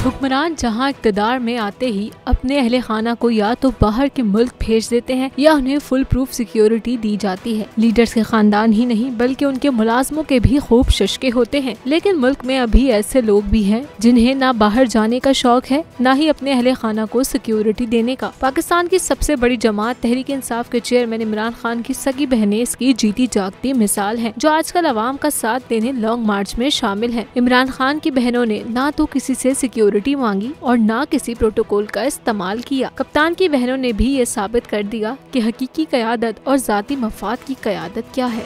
हुक्मरान जहां इक़्तिदार में आते ही अपने अहले खाना को या तो बाहर के मुल्क भेज देते हैं या उन्हें फुल प्रूफ सिक्योरिटी दी जाती है। लीडर्स के खानदान ही नहीं बल्कि उनके मुलाजमों के भी खूब शशके होते हैं। लेकिन मुल्क में अभी ऐसे लोग भी हैं जिन्हें ना बाहर जाने का शौक है ना ही अपने अहले खाना को सिक्योरिटी देने का। पाकिस्तान की सबसे बड़ी जमात तहरीक इंसाफ के चेयरमैन इमरान खान की सगी बहनें इसकी जीती जागती मिसाल है, जो आजकल अवाम का साथ देने लॉन्ग मार्च में शामिल है। इमरान खान की बहनों ने ना तो किसी से सिक्योरिटी मांगी और ना किसी प्रोटोकॉल का इस्तेमाल किया। कप्तान की बहनों ने भी ये साबित कर दिया कि हकीकी क़यादत और ज़ाती मफाद की क़यादत क्या है।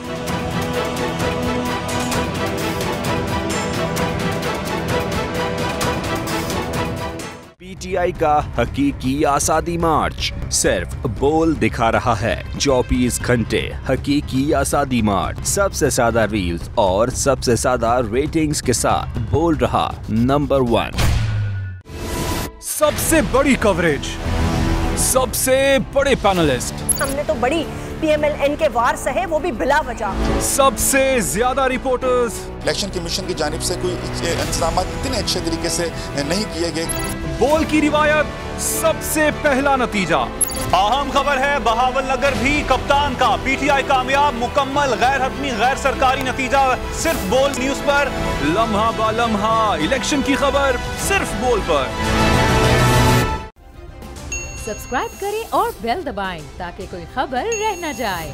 पीटीआई का हकीकी आज़ादी मार्च सिर्फ बोल दिखा रहा है। 24 घंटे हकीकी आज़ादी मार्च सबसे ज्यादा रील्स और सबसे ज्यादा रेटिंग्स के साथ बोल रहा नंबर 1। सबसे बड़ी कवरेज, सबसे बड़े पैनलिस्ट, हमने तो बड़ी PMLN के वार सहे, वो भी बिला वजह। सबसे ज्यादा रिपोर्टर्स। इलेक्शन कमीशन की जानिब से कोई इंतजाम इतने अच्छे तरीके से नहीं किए गए। बोल की रिवायत, सबसे पहला नतीजा। अहम खबर है बहावलनगर भी कप्तान का पीटीआई कामयाब, मुकम्मल गैर हतमी गैर सरकारी नतीजा सिर्फ बोल न्यूज पर। लम्हा बा लम्हा इलेक्शन की खबर सिर्फ बोल पर। सब्सक्राइब करें और बेल दबाएं ताकि कोई खबर रह न जाए।